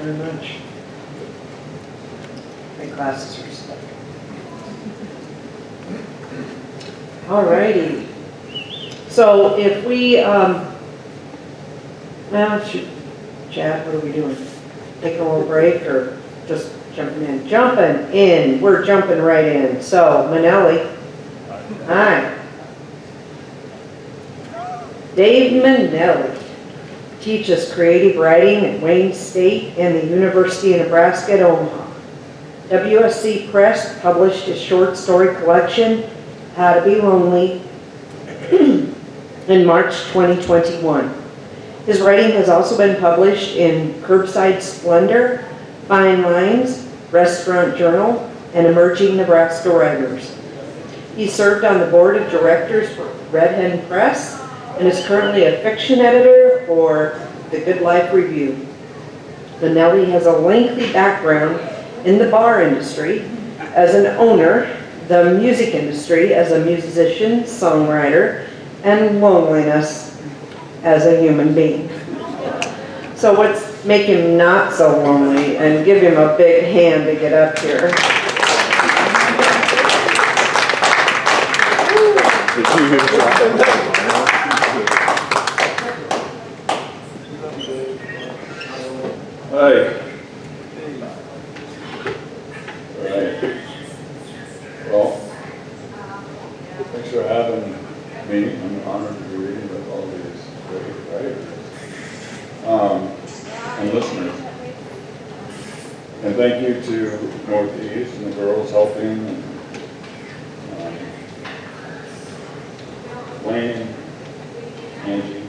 very much. My glasses are stuck. All righty. So if we, well, shoot, Chad, what are we doing? Taking a little break or just jumping in? Jumping in. We're jumping right in. So, Mainelli. Hi. Dave Mainelli teaches creative writing at Wayne State and the University of Nebraska at Omaha. WSC Press published his short story collection, How to Be Lonely, in March 2021. His writing has also been published in Curbside Splendor, Fine Lines, Restaurant Journal, and Emerging Nebraska Writers. He served on the board of directors for Red Hen Press and is currently a fiction editor for The Good Life Review. Mainelli has a lengthy background in the bar industry as an owner, the music industry as a musician, songwriter, and loneliness as a human being. So let's make him not so lonely and give him a big hand to get up here. Hi. All right. Well, thanks for having me. I'm honored to be reading with all these great writers and listeners. And thank you to Northeast and the girls helping, and Wayne, Angie,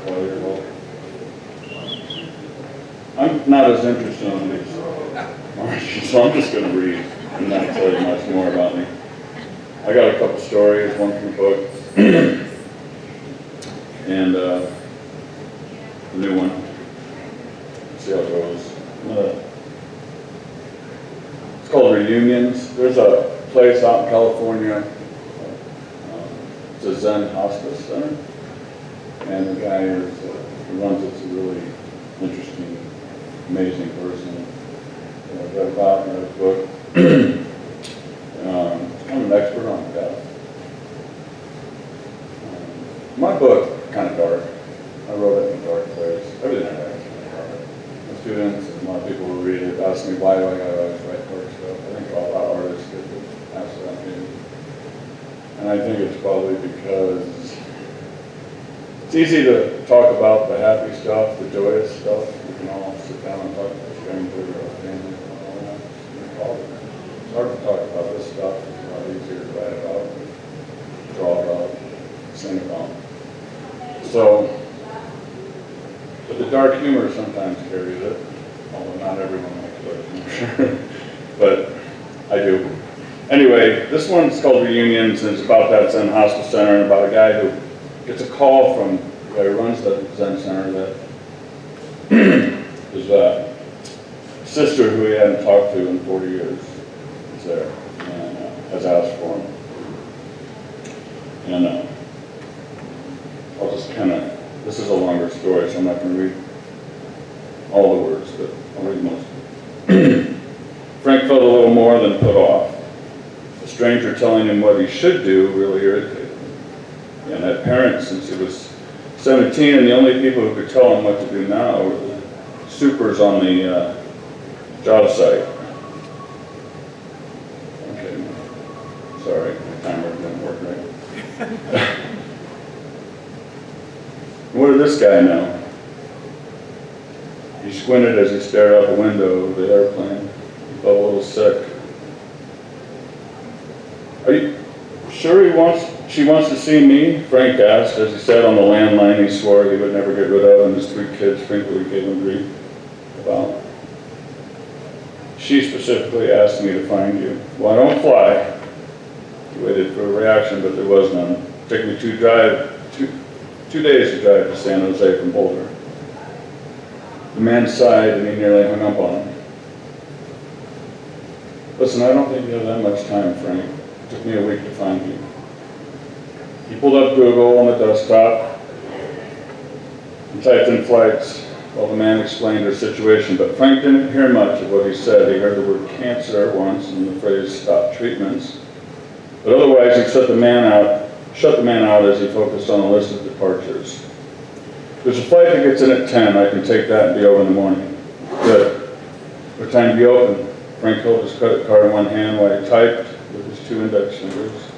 all your help. I'm not as interested in these Marcy, so I'm just going to read and not tell you much more about me. I got a couple stories, one from the book, and a new one. Let's see how it goes. It's called Reunions. There's a place out in California. It's a Zen hospice center, and the guy who runs it's a really interesting, amazing person. I read about in his book. I'm an expert on death. My book kind of dark. I wrote it in a dark place. Everything I write is kind of dark. My students and a lot of people who read it ask me why do I gotta always write dark stuff. I think a lot of artists get asked that maybe. And I think it's probably because it's easy to talk about the happy stuff, the joyous stuff. You can all sit down and talk to a stranger or a family and all that. It's hard to talk about this stuff. It's a lot easier to write about, draw about, sing about. So, but the dark humor sometimes carries it, although not everyone likes dark humor. But I do. Anyway, this one's called Reunions, and it's about that Zen Hospice Center and about a guy who gets a call from the guy who runs the Zen Center that his sister, who he hadn't talked to in 40 years, is there and has asked for him. And I'll just kind of, this is a longer story, so I'm not going to read all the words, but I'll read most of it. Frank felt a little more than put off. A stranger telling him what he should do really irritated him. He hadn't had parents since he was 17, and the only people who could tell him what to do now were the supers on the job site. Okay, sorry, my timer didn't work right. What did this guy know? He squinted as he stared out the window of the airplane. He felt a little sick. Are you sure she wants to see me? Frank asked as he sat on the landline he swore he would never get rid of and his 3 kids frequently gave him grief about. She specifically asked me to find you. Well, I don't fly. He waited for a reaction, but there was none. It took me 2 days to drive to San Jose from Boulder. The man sighed and he nearly hung up on him. Listen, I don't think you have that much time, Frank. It took me a week to find you. He pulled up Google on the desktop and typed in flights while the man explained her situation, but Frank didn't hear much of what he said. He heard the word cancer once and the phrase stop treatments. But otherwise, he shut the man out as he focused on a list of departures. There's a flight that gets in at 10. I can take that and be over in the morning. Good. What time do you open? Frank held his credit card in one hand while he typed with his 2 index fingers.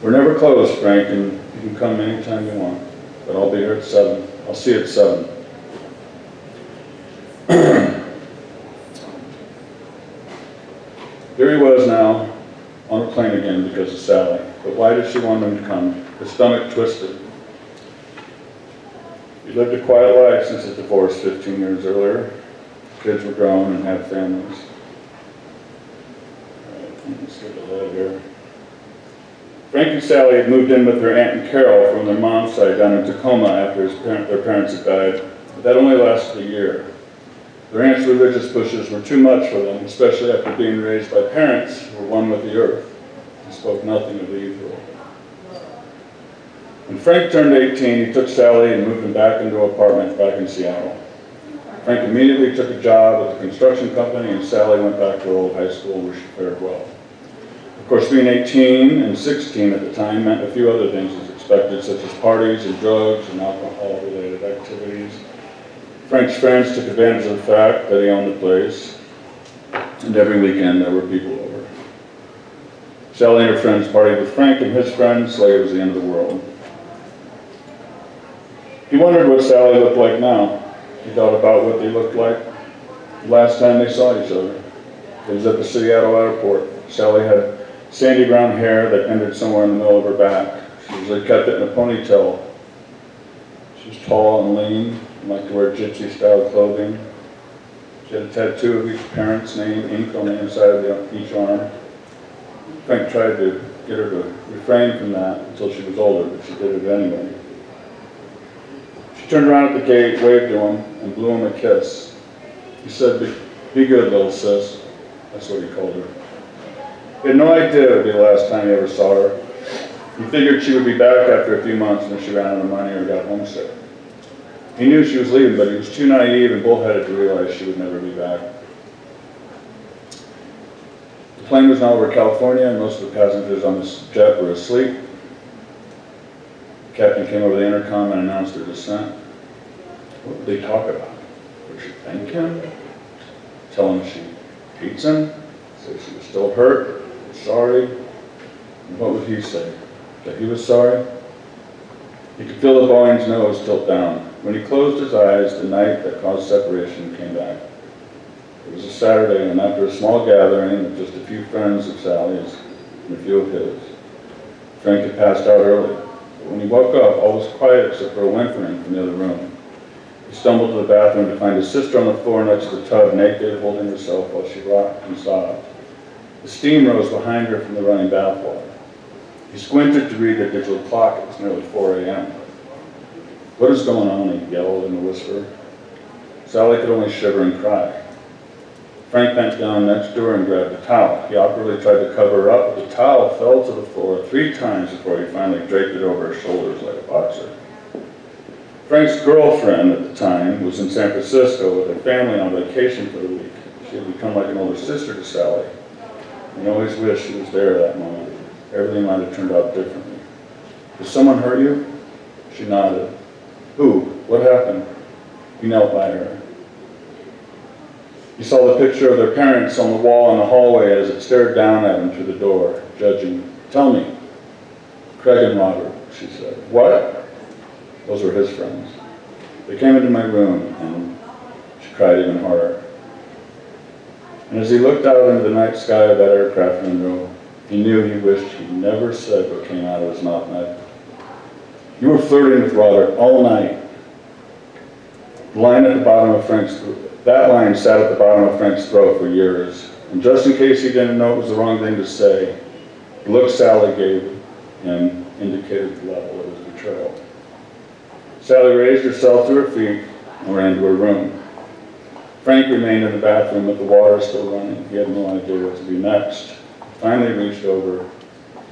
We're never closed, Frank, and you can come anytime you want. But I'll be here at 7. I'll see you at 7. Here he was now, on a plane again because of Sally. But why did she want him to come? His stomach twisted. He lived a quiet life since his divorce 15 years earlier. Kids were grown and had families. All right, let's get ahead here. Frank and Sally had moved in with their Aunt and Carol from their mom's side down in Tacoma after their parents had died. But that only lasted a year. Their aunt's religious pushes were too much for them, especially after being raised by parents who were one with the earth and spoke nothing of the evil. When Frank turned 18, he took Sally and moved them back into an apartment back in Seattle. Frank immediately took a job with a construction company, and Sally went back to her old high school where she fared well. Of course, being 18 and 16 at the time meant a few other things as expected, such as parties and drugs and alcohol-related activities. Frank's friends took advantage of the fact that he owned the place, and every weekend there were people over. Sally and her friends partied with Frank and his friends like it was the end of the world. He wondered what Sally looked like now. He thought about what they looked like the last time they saw each other. It was at the Seattle airport. Sally had sandy brown hair that ended somewhere in the middle of her back. She usually kept it in a ponytail. She was tall and lean and liked to wear gypsy-style clothing. She had a tattoo of each parent's name inked on the inside of each arm. Frank tried to get her to refrain from that until she was older, but she did it anyway. She turned around at the gate, waved to him, and blew him a kiss. He said, be good, little sis. That's what he called her. He had no idea it would be the last time he ever saw her. He figured she would be back after a few months when she ran out of money or got homesick. He knew she was leaving, but he was too naive and bullheaded to realize she would never be back. The plane was now over California, and most of the passengers on this jet were asleep. The captain came over the intercom and announced her descent. What would they talk about? Would she thank him? Tell him she hates him? Say she was still hurt? Sorry? And what would he say? That he was sorry? He could feel the Boeing's nose tilt down. When he closed his eyes, the night that caused separation came back. It was a Saturday, and after a small gathering of just a few friends of Sally's and a few of his, Frank had passed out early. But when he woke up, all was quiet except for a whimpering from the other room. He stumbled to the bathroom to find his sister on the floor next to the tub, naked, holding herself while she rocked and sobbed. The steam rose behind her from the running bath water. He squinted to read the digital clock. It was nearly 4 a.m. What is going on? He yelled in a whisper. Sally could only shiver and cry. Frank bent down next to her and grabbed a towel. He awkwardly tried to cover her up, but the towel fell to the floor 3 times before he finally draped it over her shoulders like a boxer. Frank's girlfriend at the time was in San Francisco with her family on vacation for the week. She had become like an older sister to Sally. He always wished she was there at that moment. Everything might have turned out differently. Did someone hurt you? She nodded. Who? What happened? He knelt by her. He saw the picture of their parents on the wall in the hallway as it stared down at him through the door, judging. Tell me. Craig and Robert, she said. What? Those were his friends. They came into my room, and she cried even harder. And as he looked out into the night sky of that aircraft window, he knew he wished he'd never said what came out of his mouth. You were flirting with Robert all night. The line at the bottom of Frank's throat. That line sat at the bottom of Frank's throat for years. And just in case he didn't know it was the wrong thing to say, the look Sally gave him indicated the level of his betrayal. Sally raised herself to her feet and ran to her room. Frank remained in the bathroom with the water still running. He had no idea what to do next. He finally reached over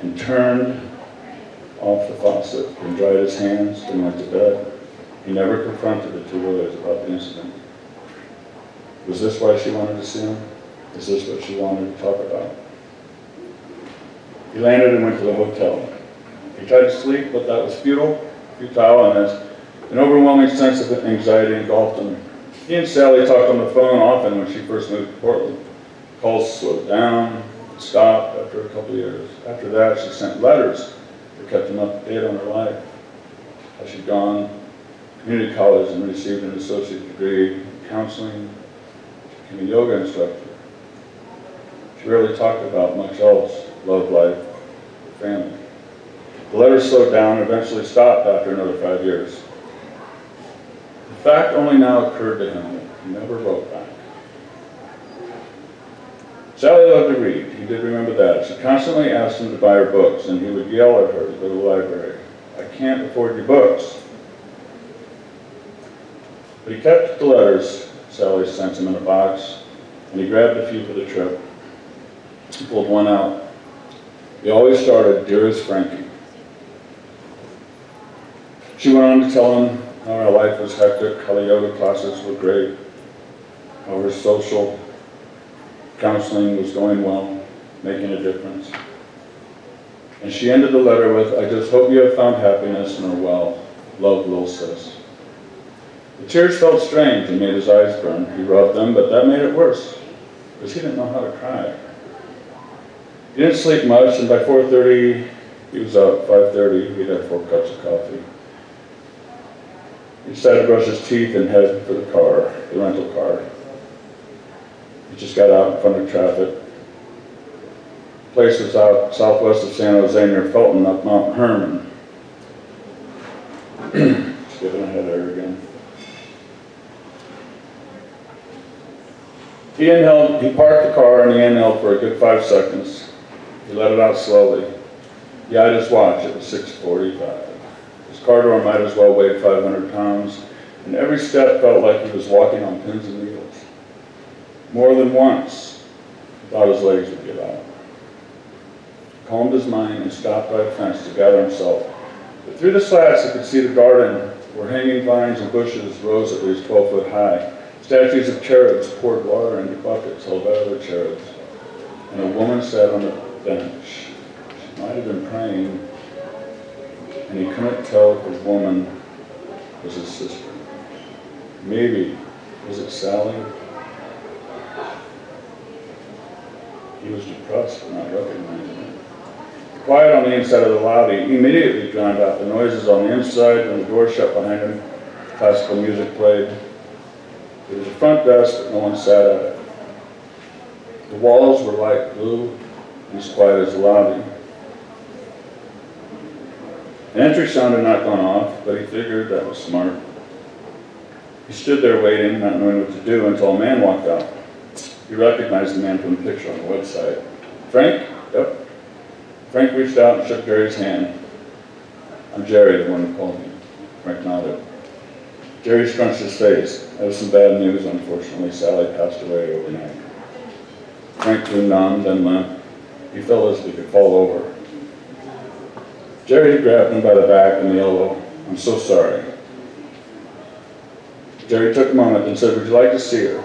and turned off the faucet and dried his hands and went to bed. He never confronted the two lawyers about the incident. Was this why she wanted to see him? Is this what she wanted to talk about? He landed and went to the hotel. He tried to sleep, but that was futile, and as an overwhelming sense of anxiety engulfed him. He and Sally talked on the phone often when she first moved to Portland. Calls slowed down, stopped after a couple of years. After that, she sent letters that kept him up to date on her life. How she'd gone to community college and received an associate degree in counseling, she became a yoga instructor. She rarely talked about much else, love life, family. The letters slowed down and eventually stopped after another 5 years. The fact only now occurred to him that he never wrote back. Sally loved to read. He did remember that. She constantly asked him to buy her books, and he would yell at her to go to the library. "I can't afford your books." But he kept the letters Sally sent him in a box, and he grabbed a few for the trip. He pulled one out. He always started, "Dearest Frankie." She went on to tell him how her life was hectic, how the yoga classes were great, how her social counseling was going well, making a difference. And she ended the letter with, "I just hope you have found happiness and are well. Love, Lil Sis." The tears felt strange and made his eyes burn. He rubbed them, but that made it worse, because he didn't know how to cry. He didn't sleep much, and by 4:30, he was up. 5:30, he'd had 4 cups of coffee. He decided to brush his teeth and head for the car, the rental car. He just got out in front of traffic. The place was out southwest of San Jose near Felton, up Mount Herman. Skipping ahead there again. He parked the car and he inhaled for a good 5 seconds. He let it out slowly. He eyed his watch. It was 6:45. His car door might as well weigh 500 pounds, and every step felt like he was walking on pins and needles. More than once, he thought his legs would give out. He calmed his mind and stopped by the fence to gather himself. But through the slats, he could see the garden, where hanging vines and bushes rose at least 12 foot high. Statues of cherubs poured water into buckets held by other cherubs. And a woman sat on the bench. She might have been praying, and he couldn't tell if the woman was his sister. Maybe, was it Sally? He was depressed for not recognizing it. The quiet on the inside of the lobby immediately drowned out the noises on the inside. When the door shut behind him, classical music played. There was a front desk, but no one sat at it. The walls were light blue and as quiet as the lobby. An entry sound had not gone off, but he figured that was smart. He stood there waiting, not knowing what to do, until a man walked out. He recognized the man from the picture on the website. "Frank?" "Yep." Frank reached out and shook Jerry's hand. "I'm Jerry, the one who called me." Frank nodded. Jerry scrunched his face. "I have some bad news, unfortunately. Sally passed away overnight." Frank grew numb, then limp. He felt as if he could fall over. Jerry grabbed him by the back and the elbow. "I'm so sorry." Jerry took a moment and said, "Would you like to see her?"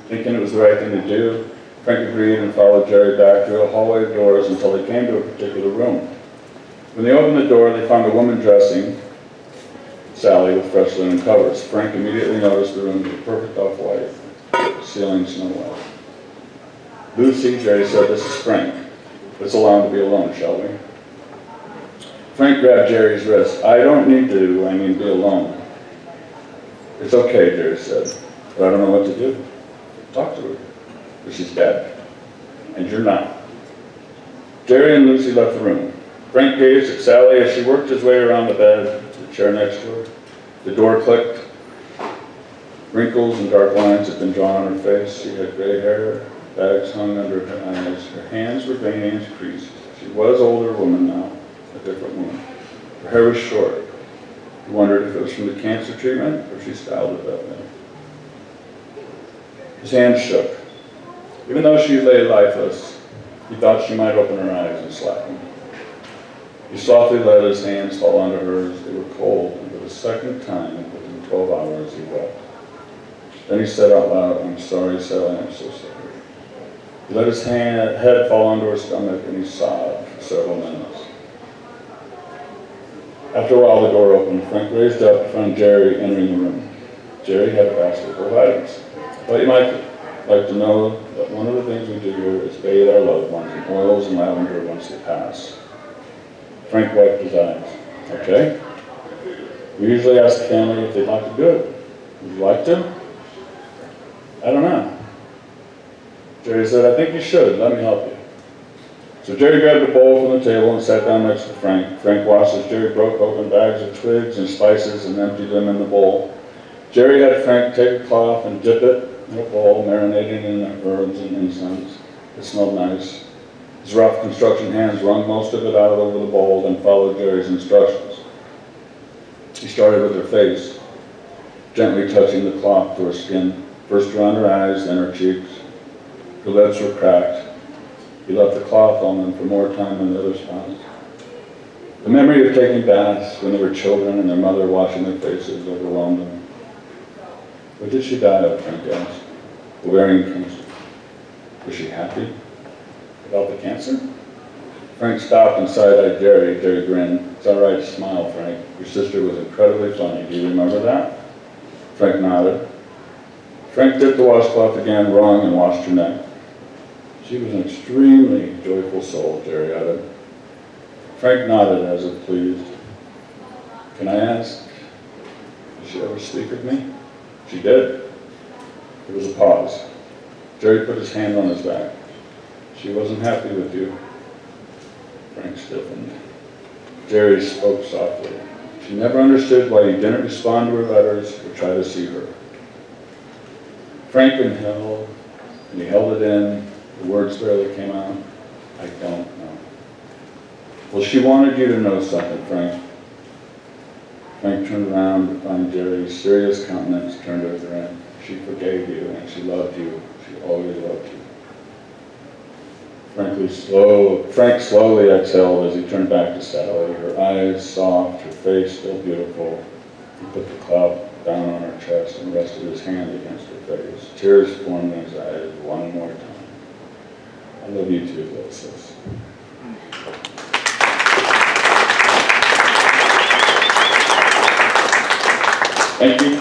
Thinking it was the right thing to do, Frank agreed and followed Jerry back through a hallway of doors until they came to a particular room. When they opened the door, they found a woman dressing Sally with fresh linen covers. Frank immediately noticed the room was perfect off-white, the ceiling snow white. "Lucy," Jerry said, "this is Frank. Let's allow him to be alone, shall we?" Frank grabbed Jerry's wrist. "I don't need to, be alone." "It's okay," Jerry said, "but I don't know what to do." "Talk to her, but she's dead, and you're not." Jerry and Lucy left the room. Frank gazed at Sally as she worked his way around the bed, the chair next to her. The door clicked. Wrinkles and dark lines had been drawn on her face. She had gray hair, bags hung under her eyes. Her hands were veiny and creased. She was an older woman now, a different woman. Her hair was short. He wondered if it was from the cancer treatment or if she styled it that way. His hands shook. Even though she lay lifeless, he thought she might open her eyes and slap him. He softly let his hands fall onto hers. They were cold, and for the second time he put them 12 hours, he wept. Then he said out loud, "I'm sorry, Sally, I'm so sorry." He let his head fall onto her stomach, and he sobbed for several minutes. After a while, the door opened. Frank raised up to find Jerry entering the room. Jerry had a basket full of items. But you might like to know that one of the things we do here is bathe our loved ones in oils and lavender once they pass. Frank wiped his eyes. Okay. We usually ask the family if they'd like to do it. Would you like to? I don't know. Jerry said, "I think you should. Let me help you." So Jerry grabbed a bowl from the table and sat down next to Frank. Frank watched as Jerry broke open bags of twigs and spices and emptied them in the bowl. Jerry had Frank take a cloth and dip it in a bowl, marinating in the herbs and incense. It smelled nice. His rough construction hands wrung most of it out over the bowl, then followed Jerry's instructions. He started with her face, gently touching the cloth to her skin, first around her eyes, then her cheeks. Her lips were cracked. He left the cloth on them for more time than the other spots. The memory of taking baths when they were children and their mother washing their faces overwhelmed them. What did she die of, Frank asked? Ovarian cancer. Was she happy about the cancer? Frank stopped and side-eyed Jerry. Jerry grinned. "It's all right, smile, Frank. Your sister was incredibly funny. Do you remember that?" Frank nodded. Frank dipped the washcloth again, wrung, and washed her neck. "She was an extremely joyful soul," Jerry added. Frank nodded as if pleased. "Can I ask, did she ever speak of me?" "She did." There was a pause. Jerry put his hand on his back. "She wasn't happy with you." Frank stiffened. Jerry spoke softly. "She never understood why you didn't respond to her letters or try to see her." Frank inhaled, and he held it in. The words barely came out. "I don't know." "Well, she wanted you to know something, Frank." Frank turned around to find Jerry's serious countenance turned to a grin. "She forgave you, and she loved you. She always loved you." Frank slowly exhaled as he turned back to Sally, her eyes soft, her face still beautiful. He put the cloth down on her chest and rested his hand against her face. Tears formed in his eyes one more time. "I love you too, little sis." Thank you.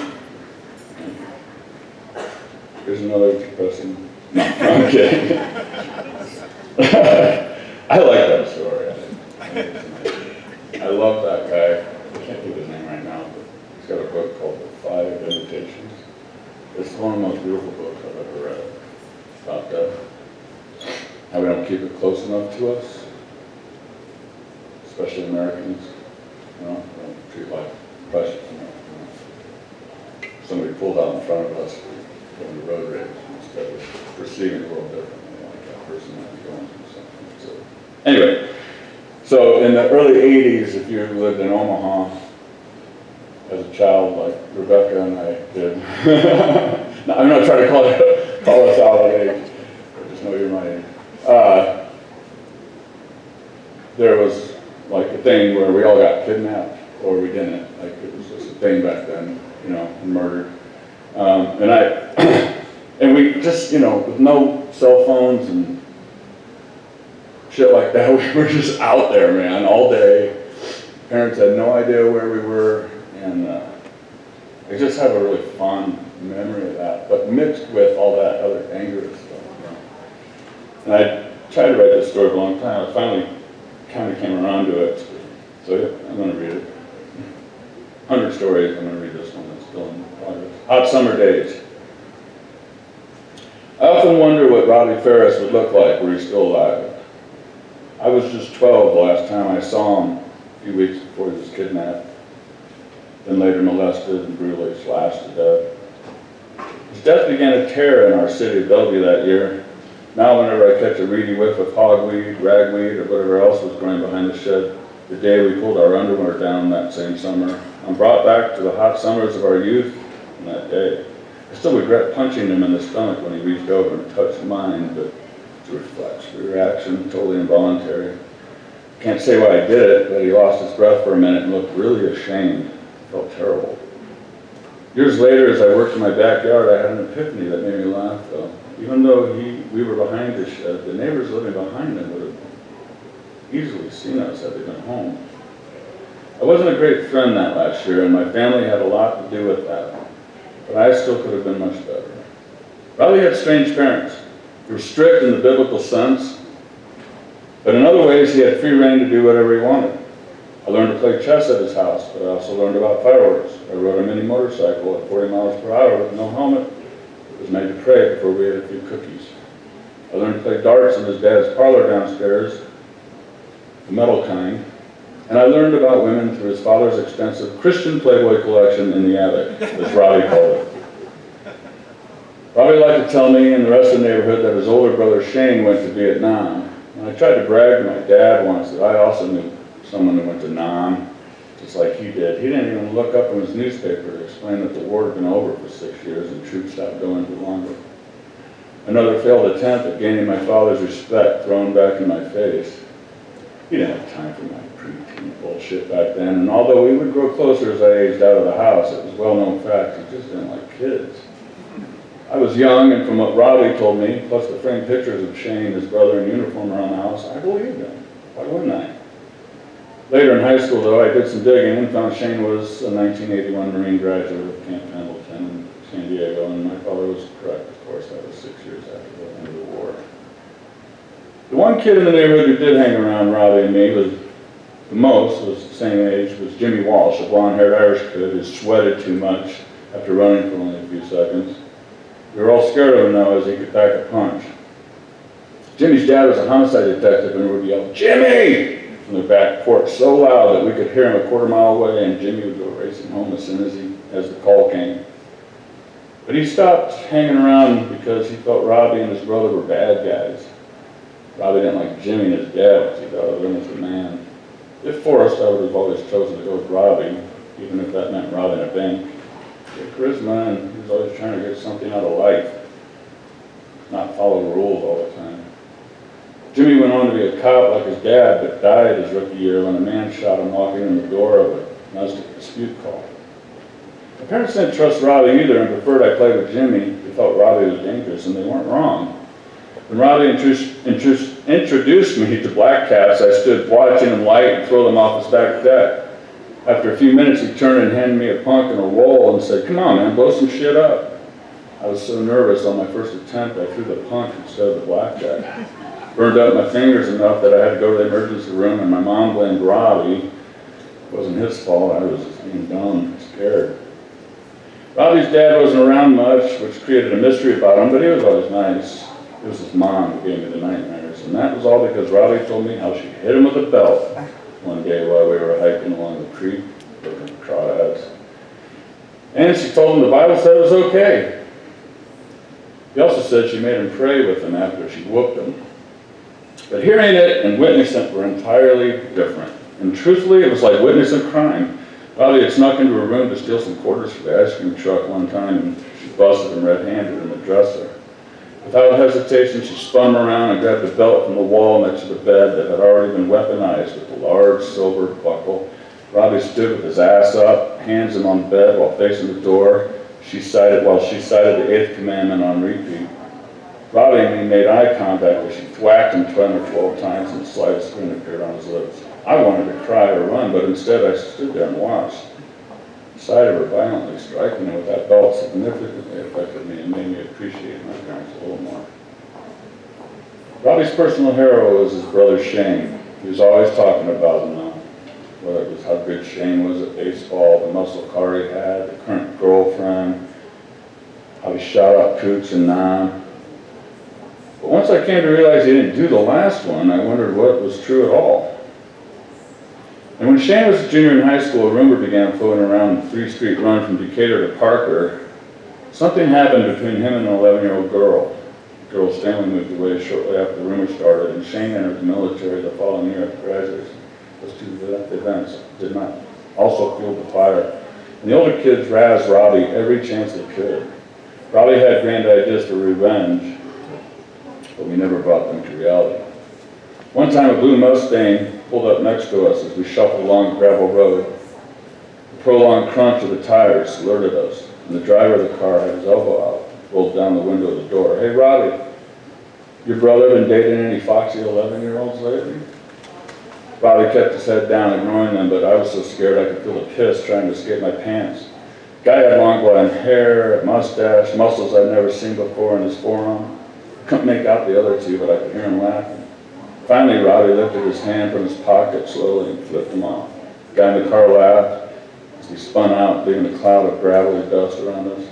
Here's another depressing. No, I'm kidding. I like that story. I love that guy. I can't think of his name right now, but he's got a book called The 5 Invitations. It's one of the most beautiful books I've ever read about death. How we don't keep it close enough to us, especially Americans. We don't treat life precious enough. Somebody pulled out in front of us during the road rage instead of perceiving the world differently, like that person might be going through something. So, anyway, so in the early 80s, if you lived in Omaha as a child, like Rebecca and I did, no, I'm not trying to call us out of age, I just know you're my age. There was like a thing where we all got kidnapped or we didn't. Like it was just a thing back then, you know, murdered. And we just, you know, with no cell phones and shit like that, we were just out there, man, all day. Parents had no idea where we were, and I just have a really fond memory of that, but mixed with all that other anger and stuff, you know. And I tried to write this story for a long time. I finally kind of came around to it, so yeah, I'm going to read it. 100 stories, I'm going to read this one that's still in progress. Hot Summer Days. I often wonder what Robbie Ferris would look like were he still alive. I was just 12 the last time I saw him, a few weeks before he was kidnapped, then later molested and brutally slashed to death. His death began a terror in our city of Bellevue that year. Now whenever I catch a reedy whiff of hogweed, ragweed, or whatever else was growing behind the shed, the day we pulled our underwear down that same summer, I'm brought back to the hot summers of our youth and that day. I still regret punching him in the stomach when he reached over and touched mine, but it's a reflex, reaction, totally involuntary. Can't say why I did it, but he lost his breath for a minute and looked really ashamed. Felt terrible. Years later, as I worked in my backyard, I had an epiphany that made me laugh, though. Even though we were behind the shed, the neighbors living behind them would have easily seen us had they been home. I wasn't a great friend that last year, and my family had a lot to do with that, but I still could have been much better. Robbie had strange parents. They were strict in the biblical sense, but in other ways he had free rein to do whatever he wanted. I learned to play chess at his house, but I also learned about fireworks. I rode a mini motorcycle at 40 miles per hour with no helmet. It was made to pray before we ate a few cookies. I learned to play darts in his dad's parlor downstairs, the metal kind, and I learned about women through his father's extensive Christian Playboy collection in the attic, as Robbie called it. Robbie liked to tell me and the rest of the neighborhood that his older brother Shane went to Vietnam. And I tried to brag to my dad once that I also knew someone who went to Nam, just like he did. He didn't even look up in his newspaper to explain that the war had been over for 6 years and troops stopped going for longer. Another failed attempt at gaining my father's respect thrown back in my face. He didn't have time for my preteen bullshit back then, and although we would grow closer as I aged out of the house, it was well-known fact he just didn't like kids. I was young, and from what Robbie told me, plus the framed pictures of Shane, his brother in uniform around the house, I believed him. Why wouldn't I? Later in high school, though, I did some digging and found Shane was a 1981 Marine graduate of Camp Pendleton in San Diego, and my father was correct, of course. That was 6 years after the end of the war. The one kid in the neighborhood who did hang around Robbie and me was the same age, was Jimmy Walsh, a blonde-haired Irish kid who sweated too much after running for only a few seconds. We were all scared of him now as he could pack a punch. Jimmy's dad was a homicide detective and would yell, "Jimmy!" from the back porch so loud that we could hear him a quarter mile away, and Jimmy would go racing home as soon as the call came. But he stopped hanging around because he felt Robbie and his brother were bad guys. Robbie didn't like Jimmy and his dad because he thought of him as a man. If forced, I would have always chosen to go with Robbie, even if that meant robbing a bank. He had charisma, and he was always trying to get something out of life, not follow the rules all the time. Jimmy went on to be a cop like his dad, but died his rookie year when a man shot him walking in the door of a domestic dispute call. My parents didn't trust Robbie either and preferred I play with Jimmy. They felt Robbie was dangerous, and they weren't wrong. When Robbie introduced me to black cats, I stood watching him light and throw them off his back deck. After a few minutes, he turned and handed me a punk and a roll and said, "Come on, man, blow some shit up." I was so nervous on my first attempt, I threw the punk instead of the blackjack. Burned up my fingers enough that I had to go to the emergency room, and my mom blamed Robbie. It wasn't his fault, I was just being dumb and scared. Robbie's dad wasn't around much, which created a mystery about him, but he was always nice. It was his mom who gave me the nightmares, and that was all because Robbie told me how she hit him with a belt one day while we were hiking along the creek looking for crawdads. And she told him the Bible said it was okay. He also said she made him pray with him after she whooped him. But hearing it and witnessing it were entirely different. And truthfully, it was like witnessing a crime. Robbie had snuck into her room to steal some quarters for the ice cream truck one time, and she busted him red-handed in the dresser. Without hesitation, she spun around and grabbed a belt from the wall next to the bed that had already been weaponized with a large silver buckle. Robbie stood with his ass up, hands him on the bed while facing the door. She cited the 8th commandment on repeat. Robbie and me made eye contact as she thwacked him 10 or 12 times and the slightest grin appeared on his lips. I wanted to cry or run, but instead I stood there and watched. The sight of her violently striking me with that belt significantly affected me and made me appreciate my parents a little more. Robbie's personal hero was his brother Shane. He was always talking about him now. Whether it was how good Shane was at baseball, the muscle car he had, the current girlfriend, how he shot up Coots and Nam. But once I came to realize he didn't do the last one, I wondered what was true at all. And when Shane was a junior in high school, a rumor began floating around the 3 Street run from Decatur to Parker. Something happened between him and an 11-year-old girl. The girl's family moved away shortly after the rumor started, and Shane entered the military the following year after graduation. Those two events did not also fuel the fire. And the older kids razzed Robbie every chance they could. Robbie had grand ideas for revenge, but we never brought them to reality. One time a blue Mustang pulled up next to us as we shuffled along the gravel road. The prolonged crunch of the tires alerted us. and the driver of the car had his elbow out, rolled down the window of the door. "Hey, Robbie, your brother been dating any foxy 11-year-olds lately?" Robbie kept his head down, ignoring them, but I was so scared I could feel the piss trying to escape my pants. Guy had long blonde hair, a mustache, muscles I'd never seen before in his forearm. Couldn't make out the other two, but I could hear him laughing. Finally, Robbie lifted his hand from his pocket slowly and flipped him off. The guy in the car laughed as he spun out, leaving a cloud of gravelly dust around us.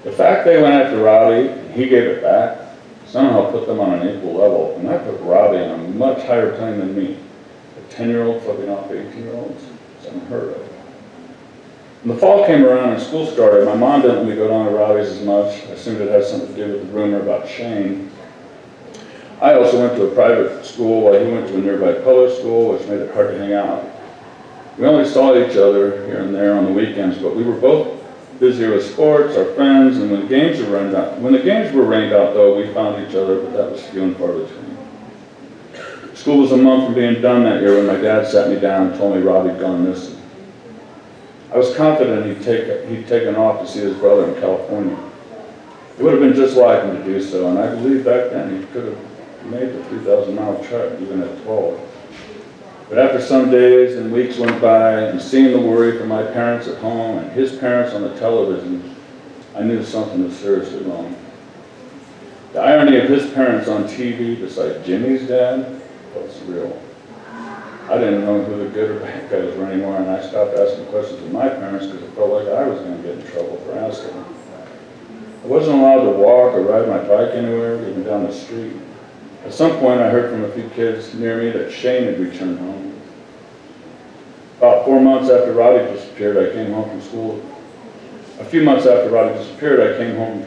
The fact they went after Robbie, he gave it back, somehow put them on an equal level, and that put Robbie on a much higher plane than me. A 10-year-old flipping off 18-year-olds? It's unheard of. When the fall came around and school started, my mom didn't let me go down to Robbie's as much. I assumed it had something to do with the rumor about Shane. I also went to a private school while he went to a nearby public school, which made it hard to hang out. We only saw each other here and there on the weekends, but we were both busier with sports, our friends, and when the games were rained out, though, we found each other, but that was few and far between. School was a month from being done that year when my dad sat me down and told me Robbie had gone missing. I was confident he'd taken off to see his brother in California. It would have been just like him to do so, and I believe back then he could have made the 3,000-mile trek, even at 12. But after some days and weeks went by, and seeing the worry from my parents at home and his parents on the television, I knew something was seriously wrong. The irony of his parents on TV beside Jimmy's dad felt surreal. I didn't know who the good or bad guys were anymore, and I stopped asking questions of my parents because it felt like I was going to get in trouble for asking. I wasn't allowed to walk or ride my bike anywhere, even down the street. At some point, I heard from a few kids near me that Shane had returned home. About 4 months after Robbie disappeared, I came home from school. A few months after Robbie disappeared, I came home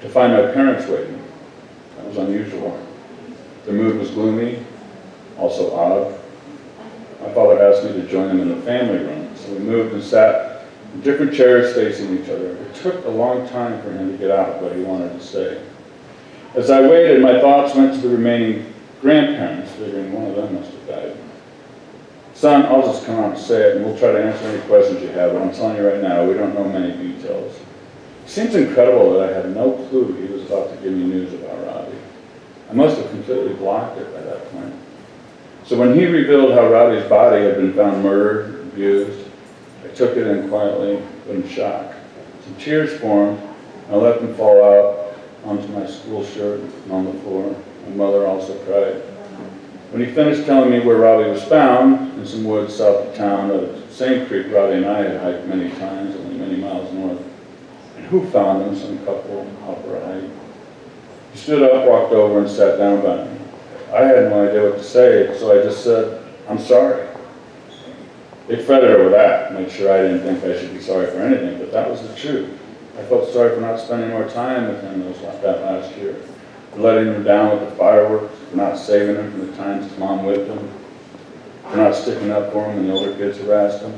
to find my parents waiting. That was unusual. Their mood was gloomy, also odd. My father asked me to join him in the family room, so we moved and sat in different chairs facing each other. It took a long time for him to get out, but he wanted to stay. As I waited, my thoughts went to the remaining grandparents, figuring one of them must have died. Son, I'll just come out and say it, and we'll try to answer any questions you have, but I'm telling you right now, we don't know many details. It seems incredible that I had no clue he was about to give me news about Robbie. I must have completely blocked it by that point. So when he revealed how Robbie's body had been found murdered, abused, I took it in quietly, but in shock. Some tears formed, and I let them fall out onto my school shirt and on the floor. My mother also cried. When he finished telling me where Robbie was found, in some woods south of town, the same creek Robbie and I had hiked many times, only many miles north, and who found him, some couple up or a hike. He stood up, walked over, and sat down by me. I had no idea what to say, so I just said, "I'm sorry." They fretted over that, made sure I didn't think I should be sorry for anything, but that was the truth. I felt sorry for not spending more time with him that last year, for letting him down with the fireworks, for not saving him from the times his mom whipped him, for not sticking up for him when the older kids harassed him,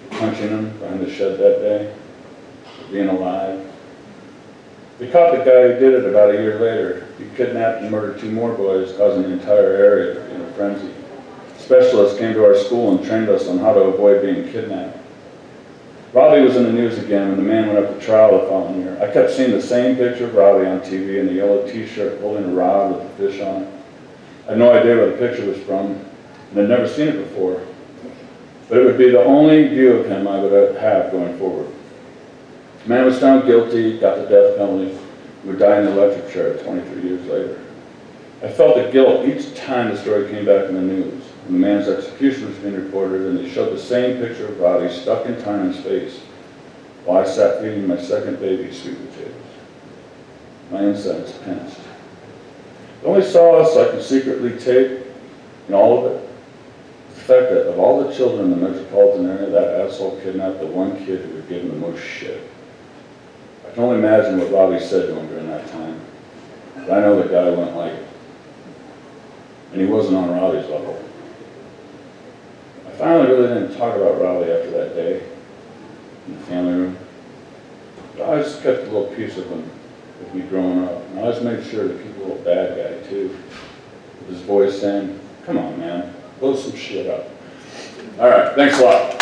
for punching him behind the shed that day, for being alive. They caught the guy who did it about a year later. He kidnapped and murdered 2 more boys, causing the entire area to be in a frenzy. Specialists came to our school and trained us on how to avoid being kidnapped. Robbie was in the news again when the man went up for trial the following year. I kept seeing the same picture of Robbie on TV in the yellow t-shirt holding a rod with a fish on it. I had no idea where the picture was from, and I'd never seen it before. But it would be the only view of him I would have going forward. The man was found guilty, got the death penalty, would die in the electric chair 23 years later. I felt the guilt each time the story came back in the news. When the man's execution was being reported, and they showed the same picture of Robbie stuck in time and space while I sat feeding my second baby sweet potatoes. My insides pinched. The only solace I could secretly take in all of it was the fact that of all the children in the metropolitan area, that asshole kidnapped the one kid who would give him the most shit. I can only imagine what Robbie said to him during that time. But I know the guy wouldn't like it. And he wasn't on Robbie's level. I finally really didn't talk about Robbie after that day in the family room. But I just kept a little piece of him with me growing up. And I always made sure to keep a little bad guy too. With his voice saying, "Come on, man, blow some shit up." All right, thanks a lot.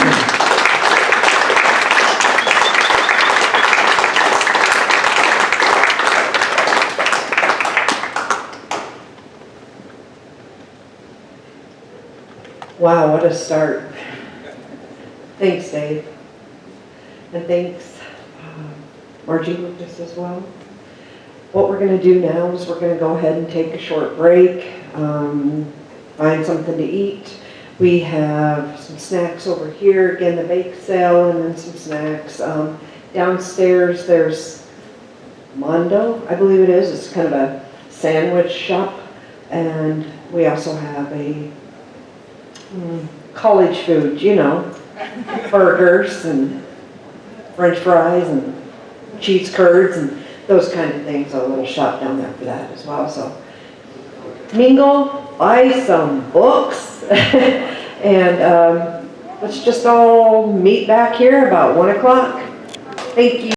Wow, what a start. Thanks, Dave. And thanks, Margie Lucas as well. What we're gonna do now is we're gonna go ahead and take a short break, find something to eat. We have some snacks over here, again, the bake sale, and then some snacks. Downstairs, there's Mondo, I believe it is. It's kind of a sandwich shop. And we also have a college food, you know, burgers and French fries and cheese curds and those kind of things. A little shop down there for that as well. So mingle, buy some books, and let's just all meet back here about 1 o'clock. Thank you.